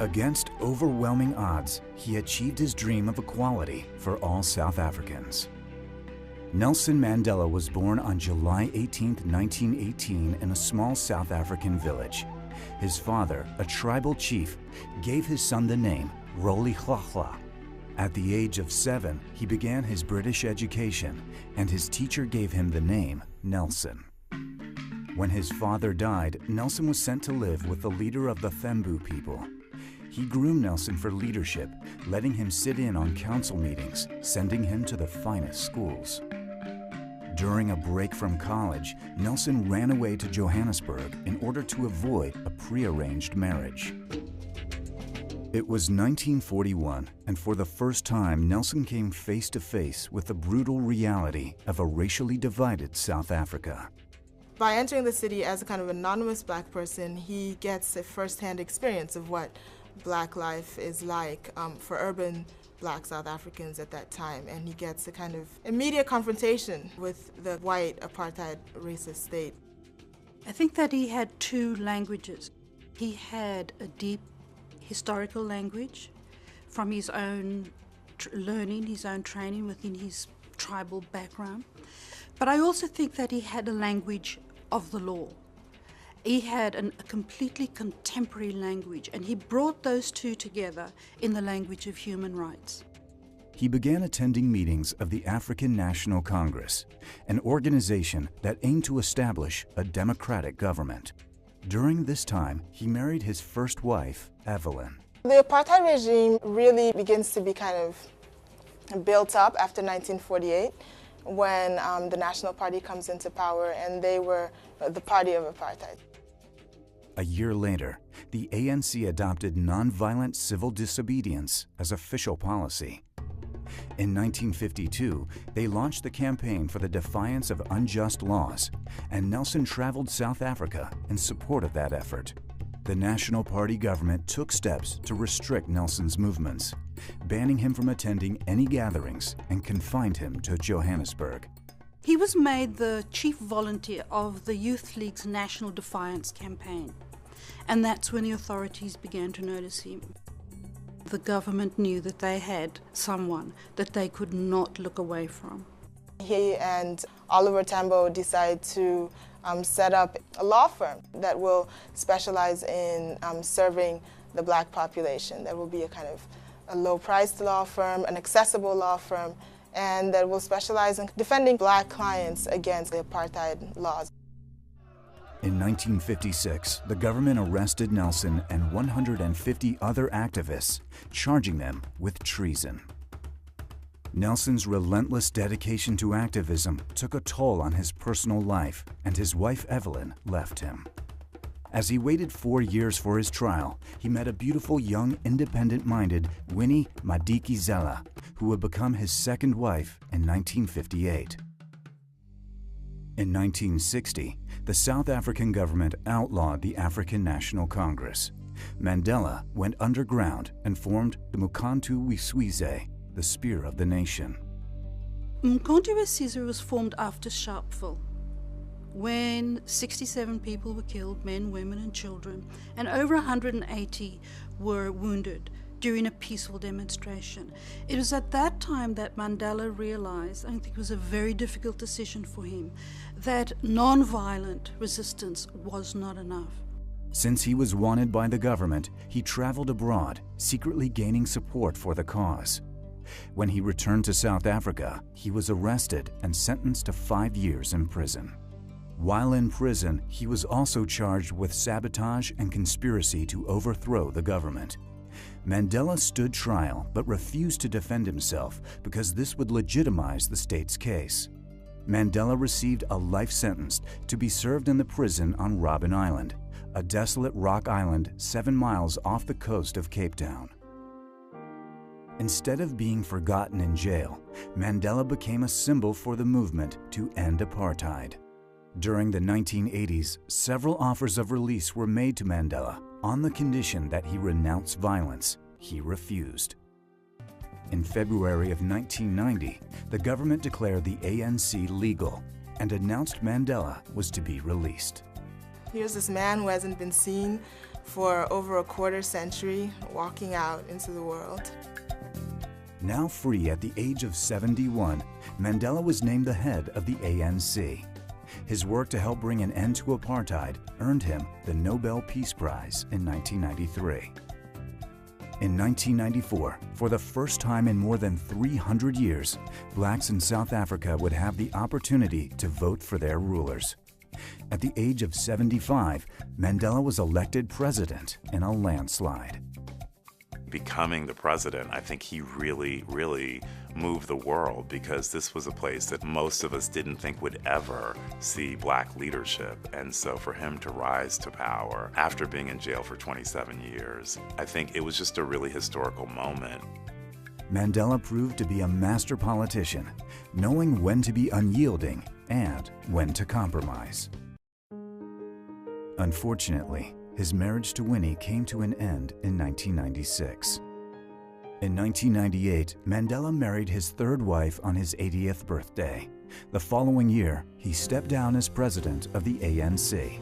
Against overwhelming odds, he achieved his dream of equality for all South Africans. Nelson Mandela was born on July 18, 1918 in a small South African village. His father, a tribal chief, gave his son the name Rolihlahla. At the age of 7, he began his British education, and his teacher gave him the name Nelson. When his father died, Nelson was sent to live with the leader of the Thembu people. He groomed Nelson for leadership, letting him sit in on council meetings, sending him to the finest schools. During a break from college, Nelson ran away to Johannesburg in order to avoid a prearranged marriage. It was 1941, and for the first time, Nelson came face to face with the brutal reality of a racially divided South Africa. By entering the city as a kind of anonymous black person, he gets a first-hand experience of what black life is like for urban black South Africans at that time, and he gets a kind of immediate confrontation with the white apartheid racist state. I think that he had two languages. He had a deep historical language from his own learning, his own training within his tribal background. But I also think that he had a language of the law. He had a completely contemporary language, and he brought those two together in the language of human rights. He began attending meetings of the African National Congress, an organization that aimed to establish a democratic government. During this time, he married his first wife, Evelyn. The apartheid regime really begins to be kind of built up after 1948, when the National Party comes into power, and they were the party of apartheid. A year later, the ANC adopted nonviolent civil disobedience as official policy. In 1952, they launched the campaign for the defiance of unjust laws, and Nelson traveled South Africa in support of that effort. The National Party government took steps to restrict Nelson's movements, banning him from attending any gatherings and confined him to Johannesburg. He was made the chief volunteer of the Youth League's National Defiance campaign, and that's when the authorities began to notice him. The government knew that they had someone that they could not look away from. He and Oliver Tambo decide to set up a law firm that will specialize in serving the black population. That will be a kind of a low-priced law firm, an accessible law firm, and that will specialize in defending black clients against the apartheid laws. In 1956, the government arrested Nelson and 150 other activists, charging them with treason. Nelson's relentless dedication to activism took a toll on his personal life, and his wife Evelyn left him. As he waited 4 years for his trial, he met a beautiful young, independent-minded Winnie Madikizela, who would become his second wife in 1958. In 1960, the South African government outlawed the African National Congress. Mandela went underground and formed the Umkhonto weSizwe, the Spear of the Nation. Umkhonto weSizwe was formed after Sharpeville, when 67 people were killed, men, women and children, and over 180 were wounded during a peaceful demonstration. It was at that time that Mandela realized, I think it was a very difficult decision for him, that non-violent resistance was not enough. Since he was wanted by the government, he traveled abroad, secretly gaining support for the cause. When he returned to South Africa, he was arrested and sentenced to 5 years in prison. While in prison, he was also charged with sabotage and conspiracy to overthrow the government. Mandela stood trial but refused to defend himself because this would legitimize the state's case. Mandela received a life sentence to be served in the prison on Robben Island, a desolate rock island 7 miles off the coast of Cape Town. Instead of being forgotten in jail, Mandela became a symbol for the movement to end apartheid. During the 1980s, several offers of release were made to Mandela on the condition that he renounce violence. He refused. In February of 1990, the government declared the ANC legal and announced Mandela was to be released. Here's this man who hasn't been seen for over a quarter century walking out into the world. Now free at the age of 71, Mandela was named the head of the ANC. His work to help bring an end to apartheid earned him the Nobel Peace Prize in 1993. In 1994, for the first time in more than 300 years, blacks in South Africa would have the opportunity to vote for their rulers. At the age of 75, Mandela was elected president in a landslide. Becoming the president, I think he really moved the world, because this was a place that most of us didn't think would ever see black leadership. And so for him to rise to power after being in jail for 27 years, I think it was just a really historical moment. Mandela proved to be a master politician, knowing when to be unyielding and when to compromise. Unfortunately, his marriage to Winnie came to an end in 1996. In 1998, Mandela married his third wife on his 80th birthday. The following year, he stepped down as president of the ANC.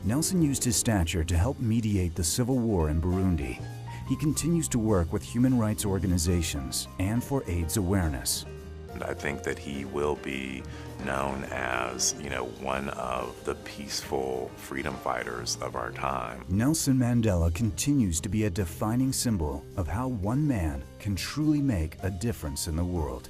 Nelson used his stature to help mediate the civil war in Burundi. He continues to work with human rights organizations and for AIDS awareness. I think that he will be known as, one of the peaceful freedom fighters of our time. Nelson Mandela continues to be a defining symbol of how one man can truly make a difference in the world.